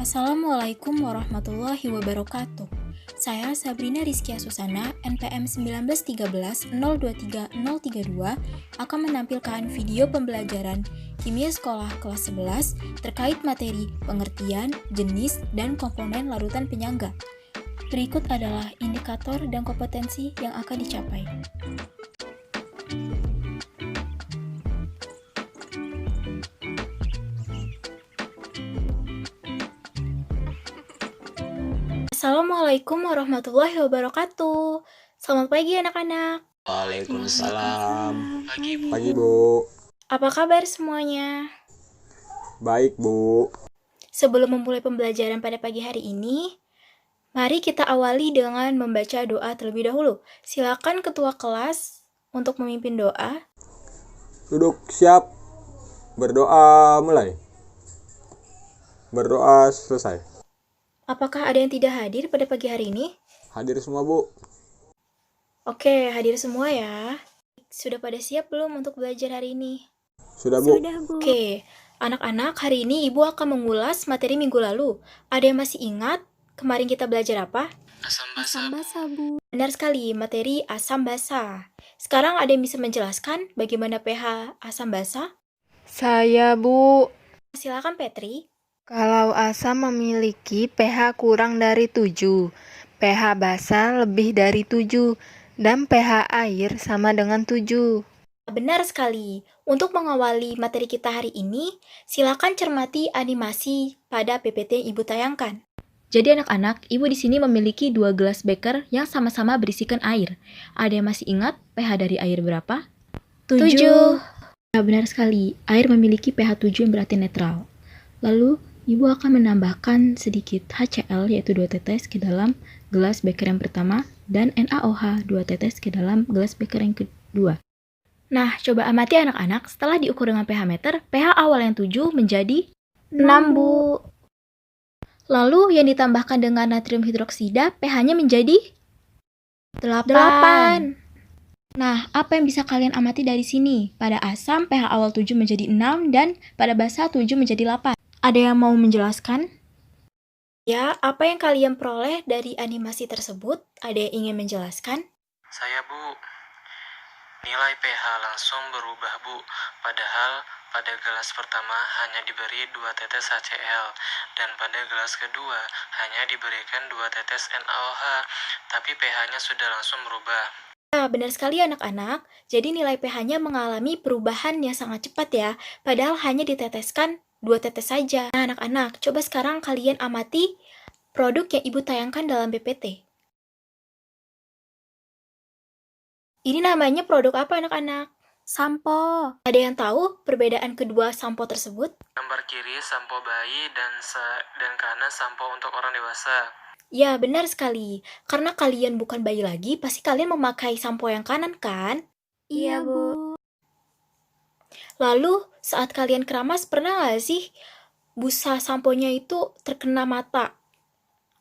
Assalamualaikum warahmatullahi wabarakatuh. Saya Sabrina Rizkia Susana, NPM 191302332 akan menampilkan video pembelajaran Kimia Sekolah kelas 11 terkait materi pengertian, jenis, dan komponen larutan penyangga. Berikut adalah indikator dan kompetensi yang akan dicapai. Assalamualaikum warahmatullahi wabarakatuh. Selamat pagi anak-anak. Waalaikumsalam. Pagi Bu. Apa kabar semuanya? Baik Bu. Sebelum memulai pembelajaran pada pagi hari ini, mari kita awali dengan membaca doa terlebih dahulu. Silakan ketua kelas untuk memimpin doa. Duduk siap. Berdoa mulai. Berdoa selesai. Apakah ada yang tidak hadir pada pagi hari ini? Hadir semua Bu. Oke, hadir semua ya. Sudah pada siap belum untuk belajar hari ini? Sudah Bu. Oke, anak-anak, hari ini Ibu akan mengulas materi minggu lalu. Ada yang masih ingat kemarin kita belajar apa? Asam basa, Bu. Benar sekali, materi asam basa. Sekarang ada yang bisa menjelaskan bagaimana pH asam basa? Saya, Bu. Silakan Petri. Kalau asam memiliki pH kurang dari 7, pH basa lebih dari 7, dan pH air sama dengan 7. Benar sekali. Untuk mengawali materi kita hari ini, silakan cermati animasi pada PPT yang Ibu tayangkan. Jadi anak-anak, Ibu di sini memiliki 2 gelas beker yang sama-sama berisikan air. Ada yang masih ingat pH dari air berapa? 7. Ya, benar sekali. Air memiliki pH 7 yang berarti netral. Lalu, Ibu akan menambahkan sedikit HCl yaitu 2 tetes ke dalam gelas beker yang pertama dan NaOH 2 tetes ke dalam gelas beker yang kedua. Nah, coba amati anak-anak, setelah diukur dengan pH meter, pH awal yang 7 menjadi 6, Bu. Lalu yang ditambahkan dengan natrium hidroksida, pH-nya menjadi 8. Nah, apa yang bisa kalian amati dari sini? Pada asam, pH awal 7 menjadi 6 dan pada basa 7 menjadi 8. Ada yang mau menjelaskan? Ya, apa yang kalian peroleh dari animasi tersebut? Ada yang ingin menjelaskan? Saya, Bu. Nilai pH langsung berubah, Bu. Padahal pada gelas pertama hanya diberi 2 tetes HCl dan pada gelas kedua hanya diberikan 2 tetes NaOH, tapi pH-nya sudah langsung berubah. Ya, benar sekali anak-anak. Jadi nilai pH-nya mengalami perubahan yang sangat cepat ya, padahal hanya diteteskan 2 tetes saja. Nah, anak-anak, coba sekarang kalian amati produk yang Ibu tayangkan dalam PPT. Ini namanya produk apa anak-anak? Sampo. Ada yang tahu perbedaan kedua sampo tersebut? Gambar kiri sampo bayi dan kanan sampo untuk orang dewasa. Ya, benar sekali. Karena kalian bukan bayi lagi, pasti kalian memakai sampo yang kanan kan? Iya, Bu. Lalu, saat kalian keramas, pernah nggak sih busa samponya itu terkena mata?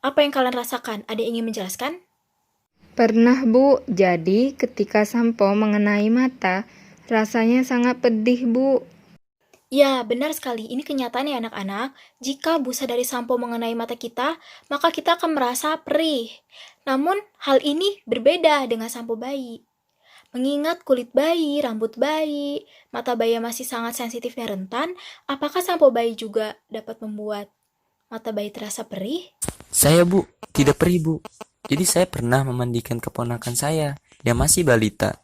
Apa yang kalian rasakan? Ada yang ingin menjelaskan? Pernah, Bu. Jadi, ketika sampo mengenai mata, rasanya sangat pedih, Bu. Ya, benar sekali. Ini kenyataan ya anak-anak. Jika busa dari sampo mengenai mata kita, maka kita akan merasa perih. Namun, hal ini berbeda dengan sampo bayi. Mengingat kulit bayi, rambut bayi, mata bayi yang masih sangat sensitif dan rentan, apakah sampo bayi juga dapat membuat mata bayi terasa perih? Saya, Bu, tidak perih, Bu. Jadi saya pernah memandikan keponakan saya yang masih balita.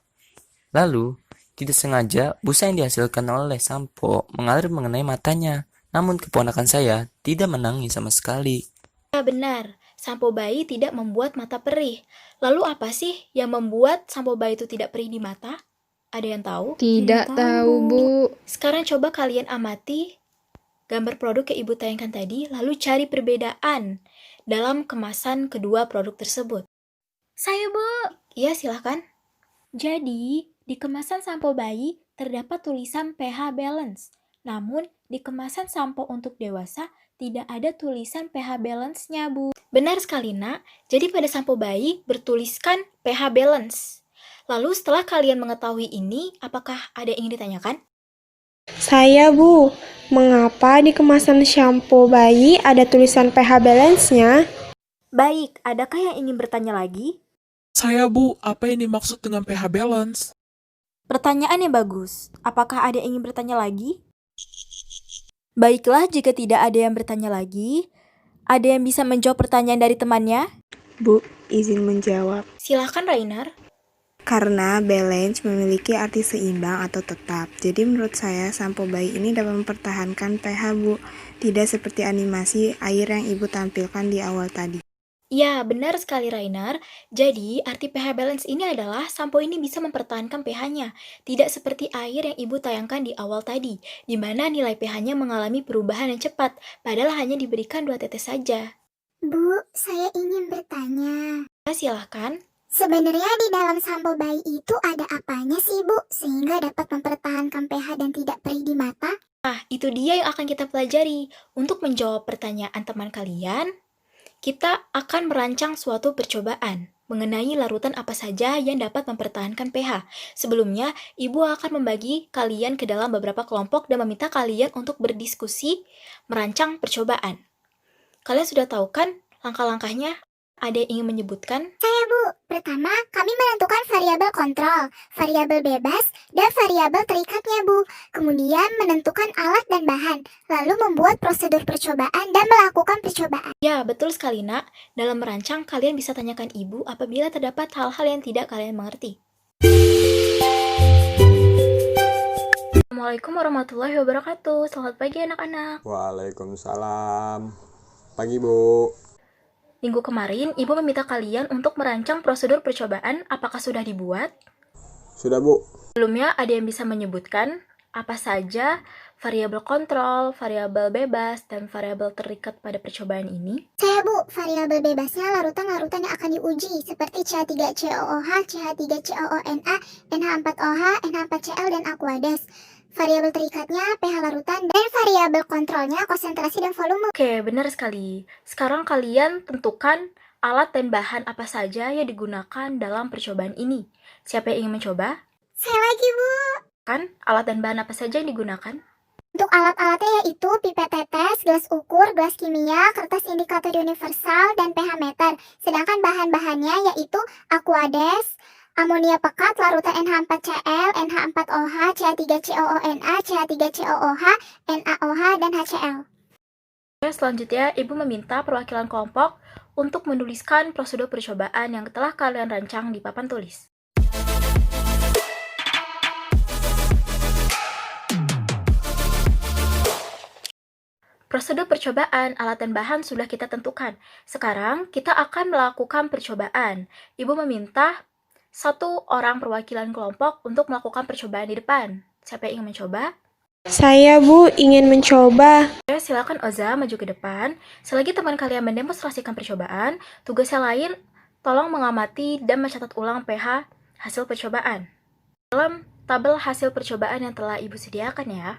Lalu, tidak sengaja busa yang dihasilkan oleh sampo mengalir mengenai matanya. Namun keponakan saya tidak menangis sama sekali. Ya, benar. Sampo bayi tidak membuat mata perih. Lalu apa sih yang membuat sampo bayi itu tidak perih di mata? Ada yang tahu? Tidak tahu, Bu. Sekarang coba kalian amati gambar produk yang Ibu tayangkan tadi, lalu cari perbedaan dalam kemasan kedua produk tersebut. Saya, Bu. Iya, silahkan. Jadi, di kemasan sampo bayi terdapat tulisan pH balance. Namun, di kemasan sampo untuk dewasa tidak ada tulisan pH balance-nya, Bu. Benar sekali, Nak. Jadi pada sampo bayi bertuliskan pH balance. Lalu setelah kalian mengetahui ini, apakah ada yang ingin ditanyakan? Saya, Bu. Mengapa di kemasan shampoo bayi ada tulisan pH balance-nya? Baik, adakah yang ingin bertanya lagi? Saya, Bu, apa yang dimaksud dengan pH balance? Pertanyaan yang bagus. Apakah ada yang ingin bertanya lagi? Baiklah, jika tidak ada yang bertanya lagi, ada yang bisa menjawab pertanyaan dari temannya? Bu, izin menjawab. Silahkan, Rainer. Karena balance memiliki arti seimbang atau tetap. Jadi menurut saya sampo bayi ini dapat mempertahankan pH, Bu. Tidak seperti animasi air yang Ibu tampilkan di awal tadi. Ya, benar sekali, Rainer. Jadi, arti pH balance ini adalah sampo ini bisa mempertahankan pH-nya. Tidak seperti air yang Ibu tayangkan di awal tadi, di mana nilai pH-nya mengalami perubahan yang cepat, padahal hanya diberikan 2 tetes saja. Bu, saya ingin bertanya. Silahkan. Sebenarnya di dalam sampo bayi itu ada apanya sih, Bu? Sehingga dapat mempertahankan pH dan tidak perih di mata? Nah, itu dia yang akan kita pelajari. Untuk menjawab pertanyaan teman kalian, kita akan merancang suatu percobaan mengenai larutan apa saja yang dapat mempertahankan pH. Sebelumnya, Ibu akan membagi kalian ke dalam beberapa kelompok dan meminta kalian untuk berdiskusi merancang percobaan. Kalian sudah tahu kan langkah-langkahnya? Ada yang ingin menyebutkan? Saya, Bu. Pertama, kami menentukan variabel kontrol, variabel bebas, dan variabel terikatnya, Bu. Kemudian menentukan alat dan bahan, lalu membuat prosedur percobaan dan melakukan percobaan. Ya, betul sekali, Nak. Dalam merancang, kalian bisa tanyakan Ibu apabila terdapat hal-hal yang tidak kalian mengerti. Assalamualaikum warahmatullahi wabarakatuh. Selamat pagi, anak-anak. Waalaikumsalam. Pagi, Bu. Minggu kemarin, Ibu meminta kalian untuk merancang prosedur percobaan. Apakah sudah dibuat? Sudah, Bu. Sebelumnya, ada yang bisa menyebutkan apa saja variabel kontrol, variabel bebas, dan variabel terikat pada percobaan ini? Saya, Bu. Variabel bebasnya larutan-larutan yang akan diuji, seperti CH3COOH, CH3COONA, NH4OH, NH4Cl, dan Aquades. Variabel terikatnya pH larutan, dan variabel kontrolnya konsentrasi dan volume. Oke, benar sekali. Sekarang kalian tentukan alat dan bahan apa saja yang digunakan dalam percobaan ini. Siapa yang ingin mencoba? Saya lagi, Bu. Kan, alat dan bahan apa saja yang digunakan? Untuk alat-alatnya yaitu pipet tetes, gelas ukur, gelas kimia, kertas indikator universal, dan pH meter. Sedangkan bahan-bahannya yaitu Aquades, amonia pekat, larutan NH4Cl, NH4OH, CH3COONA, CH3COOH, NaOH, dan HCl. Selanjutnya, Ibu meminta perwakilan kelompok untuk menuliskan prosedur percobaan yang telah kalian rancang di papan tulis. Prosedur percobaan, alat dan bahan sudah kita tentukan. Sekarang, kita akan melakukan percobaan. Ibu meminta 1 orang perwakilan kelompok untuk melakukan percobaan di depan. Siapa yang ingin mencoba? Saya, Bu, ingin mencoba. Oke, silakan Oza maju ke depan. Selagi teman kalian mendemonstrasikan percobaan, tugasnya lain, tolong mengamati dan mencatat ulang pH hasil percobaan dalam tabel hasil percobaan yang telah Ibu sediakan ya.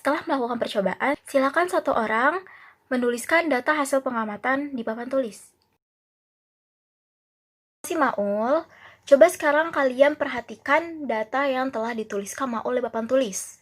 setelah melakukan percobaan, silakan satu orang menuliskan data hasil pengamatan di papan tulis. Terima kasih Maul. Coba sekarang kalian perhatikan data yang telah dituliskan Maul di papan tulis.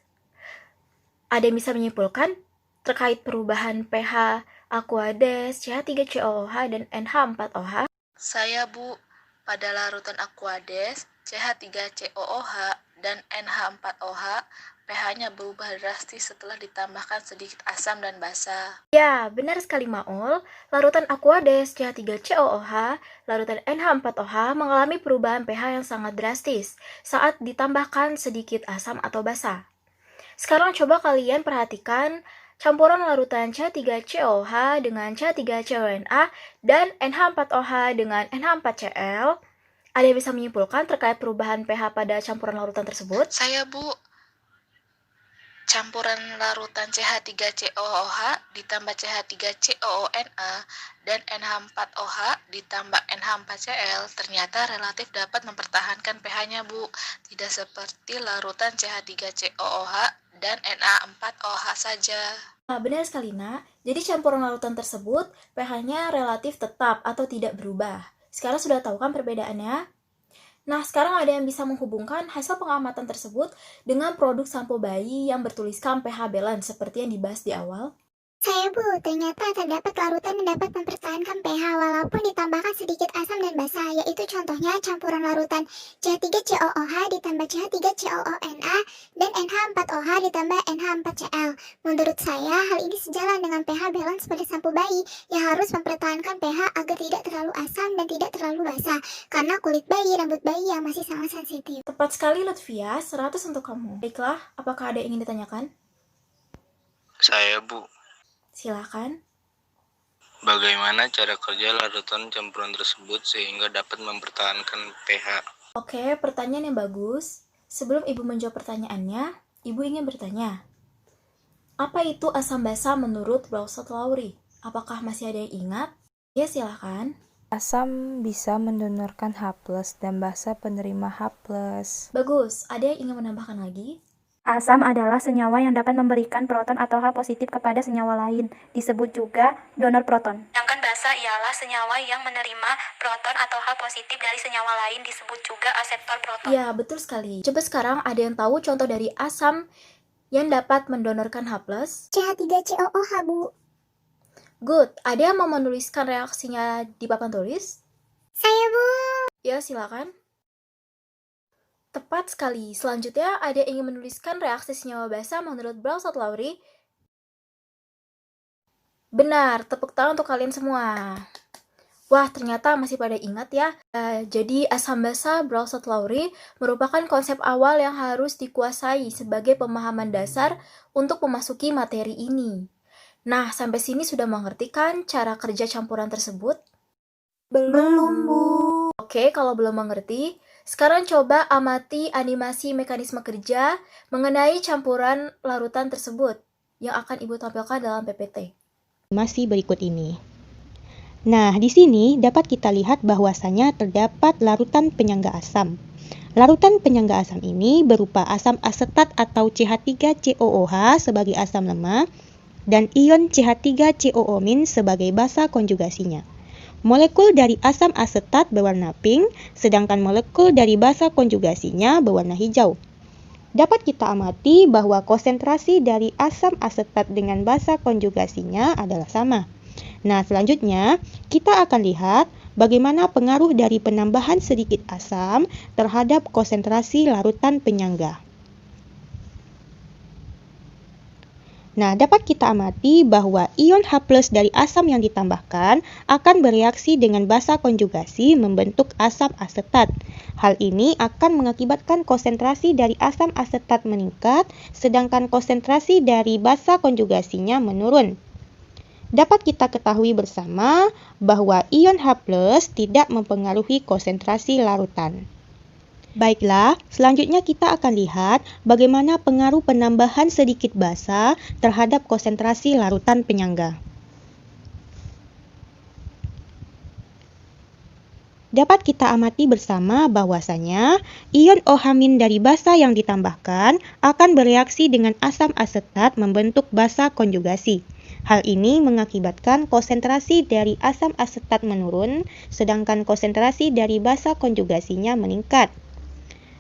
Ada yang bisa menyimpulkan terkait perubahan pH Aquades, CH3COOH, dan NH4OH? Saya, Bu. Pada larutan Aquades, CH3COOH, dan NH4OH, pH-nya berubah drastis setelah ditambahkan sedikit asam dan basa. Ya, benar sekali Maul. Larutan Aquades, CH3COOH, larutan NH4OH mengalami perubahan pH yang sangat drastis saat ditambahkan sedikit asam atau basa. Sekarang coba kalian perhatikan campuran larutan CH3COOH dengan CH3CONA dan NH4OH dengan NH4Cl. Ada yang bisa menyimpulkan terkait perubahan pH pada campuran larutan tersebut? Saya, Bu. Campuran larutan CH3COOH ditambah CH3COONA dan NH4OH ditambah NH4Cl ternyata relatif dapat mempertahankan pH-nya, Bu. Tidak seperti larutan CH3COOH dan Na4OH saja. Nah, benar sekali, Nak. Jadi campuran larutan tersebut pH-nya relatif tetap atau tidak berubah. Sekarang sudah tahu kan perbedaannya? Nah, sekarang ada yang bisa menghubungkan hasil pengamatan tersebut dengan produk sampo bayi yang bertuliskan pH balance seperti yang dibahas di awal. Saya, Bu, ternyata terdapat larutan yang dapat mempertahankan pH walaupun ditambahkan sedikit asam dan basa, yaitu contohnya campuran larutan CH3COOH ditambah CH3COONA dan NH4OH ditambah NH4Cl. Menurut saya, hal ini sejalan dengan pH balance pada sampo bayi yang harus mempertahankan pH agar tidak terlalu asam dan tidak terlalu basa, karena kulit bayi, rambut bayi yang masih sangat sensitif. Tepat sekali, Lutfia. 100 untuk kamu. Baiklah, apakah ada yang ingin ditanyakan? Saya, Bu. Silakan. Bagaimana cara kerja larutan campuran tersebut sehingga dapat mempertahankan pH? Oke, pertanyaan yang bagus. Sebelum Ibu menjawab pertanyaannya, Ibu ingin bertanya. Apa itu asam basa menurut Brausset-Lowry? Apakah masih ada yang ingat? Ya, silakan. Asam bisa mendonorkan H+ dan basa penerima H+. Bagus. Ada yang ingin menambahkan lagi? Asam adalah senyawa yang dapat memberikan proton atau H positif kepada senyawa lain, disebut juga donor proton. Sedangkan basa ialah senyawa yang menerima proton atau H positif dari senyawa lain, disebut juga aseptor proton. Ya, betul sekali. Coba sekarang ada yang tahu contoh dari asam yang dapat mendonorkan H+? CH3COOH, Bu. Good. Ada yang mau menuliskan reaksinya di papan tulis? Saya, Bu. Ya, silakan. Tepat sekali. Selanjutnya, ada yang ingin menuliskan reaksi senyawa basa menurut Brausset-Lowry? Benar, tepuk tangan untuk kalian semua. Wah, ternyata masih pada ingat ya. Jadi, asam basa Brausset-Lowry merupakan konsep awal yang harus dikuasai sebagai pemahaman dasar untuk memasuki materi ini. Nah, sampai sini sudah mengerti kan cara kerja campuran tersebut? Belum, Bu. Oke, kalau belum mengerti, sekarang coba amati animasi mekanisme kerja mengenai campuran larutan tersebut yang akan Ibu tampilkan dalam PPT. Masih berikut ini. Nah, di sini dapat kita lihat bahwasanya terdapat larutan penyangga asam. Larutan penyangga asam ini berupa asam asetat atau CH3COOH sebagai asam lemah dan ion CH3COO- sebagai basa konjugasinya. Molekul dari asam asetat berwarna pink, sedangkan molekul dari basa konjugasinya berwarna hijau. Dapat kita amati bahwa konsentrasi dari asam asetat dengan basa konjugasinya adalah sama. Nah, selanjutnya kita akan lihat bagaimana pengaruh dari penambahan sedikit asam terhadap konsentrasi larutan penyangga. Nah, dapat kita amati bahwa ion H+ dari asam yang ditambahkan akan bereaksi dengan basa konjugasi membentuk asam asetat. Hal ini akan mengakibatkan konsentrasi dari asam asetat meningkat, sedangkan konsentrasi dari basa konjugasinya menurun. Dapat kita ketahui bersama bahwa ion H+ tidak mempengaruhi konsentrasi larutan. Baiklah, selanjutnya kita akan lihat bagaimana pengaruh penambahan sedikit basa terhadap konsentrasi larutan penyangga. dapat kita amati bersama bahwasanya ion OH- dari basa yang ditambahkan akan bereaksi dengan asam asetat membentuk basa konjugasi. Hal ini mengakibatkan konsentrasi dari asam asetat menurun, sedangkan konsentrasi dari basa konjugasinya meningkat.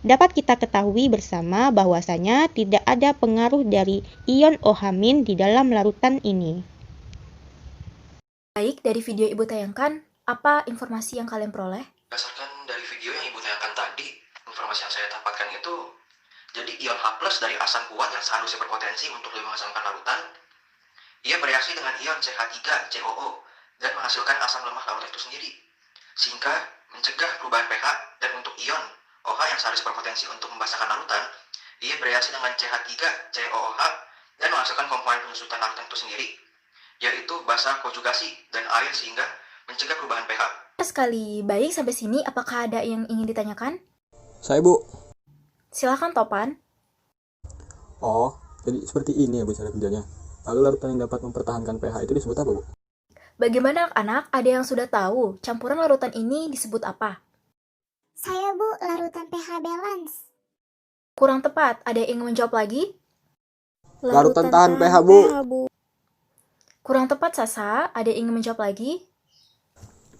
Dapat kita ketahui bersama bahwasanya tidak ada pengaruh dari ion OH- di dalam larutan ini. Baik, dari video Ibu tayangkan, apa informasi yang kalian peroleh? Berdasarkan dari video yang Ibu tayangkan tadi, informasi yang saya dapatkan itu, jadi ion H+ dari asam kuat yang seharusnya berpotensi untuk lebih mengasamkan larutan, ia bereaksi dengan ion CH3COO dan menghasilkan asam lemah larutan itu sendiri, sehingga mencegah perubahan pH. Dan untuk ion OH yang seharusnya berpotensi untuk membasahkan larutan, ia bereaksi dengan CH3COOH dan menghasilkan komponen penyusutan larutan itu sendiri, yaitu basa konjugasi dan air, sehingga mencegah perubahan pH. Sekali, baik sampai sini apakah ada yang ingin ditanyakan? Saya, Bu. Silakan Topan. Oh, jadi seperti ini ya Bu cara kerjanya. Lalu larutan yang dapat mempertahankan pH itu disebut apa, Bu? Bagaimana anak-anak, ada yang sudah tahu campuran larutan ini disebut apa? Saya Bu, larutan pH balance. Kurang tepat, ada yang ingin menjawab lagi? Larutan tahan pH, Bu. Kurang tepat Sasa, ada yang ingin menjawab lagi?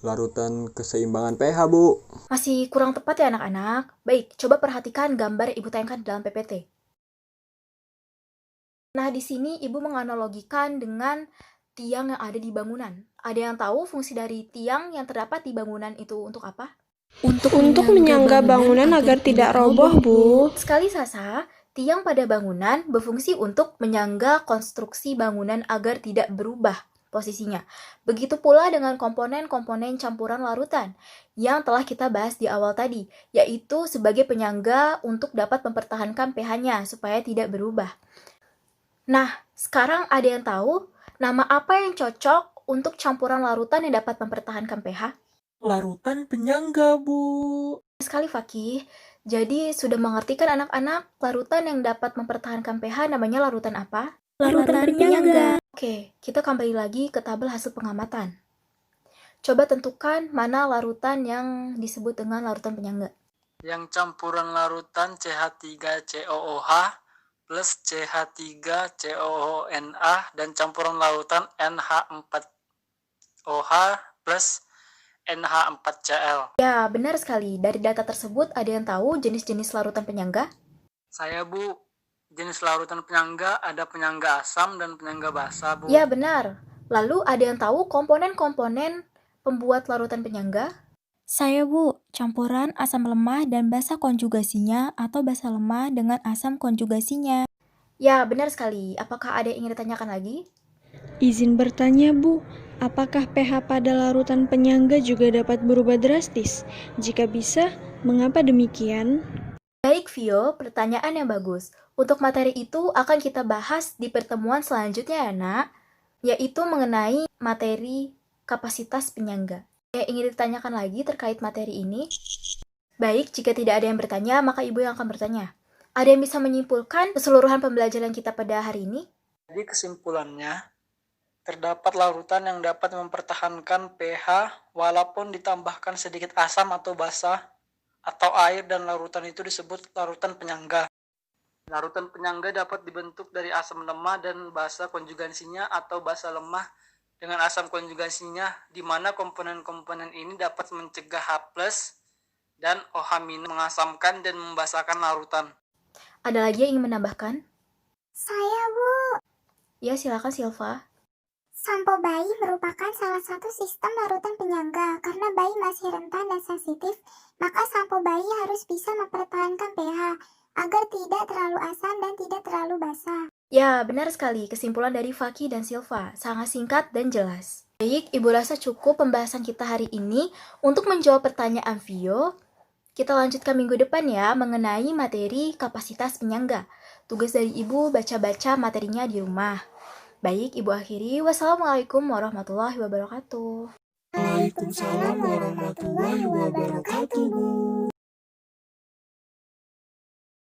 Larutan keseimbangan pH, Bu. Masih kurang tepat ya anak-anak? Baik, coba perhatikan gambar yang Ibu tayangkan dalam PPT. Nah, di sini Ibu menganalogikan dengan tiang yang ada di bangunan. Ada yang tahu fungsi dari tiang yang terdapat di bangunan itu untuk apa? Untuk menyangga bangunan agar tidak roboh, Bu. Sekali Sasa, tiang pada bangunan berfungsi untuk menyangga konstruksi bangunan agar tidak berubah posisinya. Begitu pula dengan komponen-komponen campuran larutan yang telah kita bahas di awal tadi, yaitu sebagai penyangga untuk dapat mempertahankan pH-nya supaya tidak berubah. Nah, sekarang ada yang tahu nama apa yang cocok untuk campuran larutan yang dapat mempertahankan pH? Larutan penyangga, Bu. Sekali Fakih, jadi sudah mengerti kan anak-anak larutan yang dapat mempertahankan pH namanya larutan apa? Larutan penyangga. Oke, kita kembali lagi ke tabel hasil pengamatan. Coba tentukan mana larutan yang disebut dengan larutan penyangga. Yang campuran larutan CH3COOH plus CH3COONA dan campuran larutan NH4OH plus NH4Cl. Ya, benar sekali. Dari data tersebut, ada yang tahu jenis-jenis larutan penyangga? Saya, Bu. Jenis larutan penyangga ada penyangga asam dan penyangga basa, Bu. Ya, benar. Lalu ada yang tahu komponen-komponen pembuat larutan penyangga? Saya Bu, campuran asam lemah dan basa konjugasinya atau basa lemah dengan asam konjugasinya. Ya, benar sekali. Apakah ada yang ingin ditanyakan lagi? Izin bertanya, Bu. Apakah pH pada larutan penyangga juga dapat berubah drastis? Jika bisa, mengapa demikian? Baik, Vio. Pertanyaan yang bagus. Untuk materi itu akan kita bahas di pertemuan selanjutnya ya, Nak. Yaitu mengenai materi kapasitas penyangga. Yang ingin ditanyakan lagi terkait materi ini? Baik, jika tidak ada yang bertanya, maka Ibu yang akan bertanya. Ada yang bisa menyimpulkan keseluruhan pembelajaran kita pada hari ini? Jadi kesimpulannya, terdapat larutan yang dapat mempertahankan pH walaupun ditambahkan sedikit asam atau basa atau air, dan larutan itu disebut larutan penyangga. Larutan penyangga dapat dibentuk dari asam lemah dan basa konjugasinya atau basa lemah dengan asam konjugasinya, di mana komponen-komponen ini dapat mencegah H+ dan OH- mengasamkan dan membasahkan larutan. Ada lagi yang ingin menambahkan? Saya Bu. Ya, silakan Silva. Sampo bayi merupakan salah satu sistem larutan penyangga. Karena bayi masih rentan dan sensitif, maka sampo bayi harus bisa mempertahankan pH agar tidak terlalu asam dan tidak terlalu basah. Ya, benar sekali. Kesimpulan dari Faki dan Silva sangat singkat dan jelas. Baik, Ibu rasa cukup pembahasan kita hari ini. Untuk menjawab pertanyaan Vio, kita lanjutkan minggu depan ya mengenai materi kapasitas penyangga. Tugas dari Ibu baca-baca materinya di rumah. Baik, Ibu akhiri. Wassalamualaikum warahmatullahi wabarakatuh. Waalaikumsalam warahmatullahi wabarakatuh, Bu.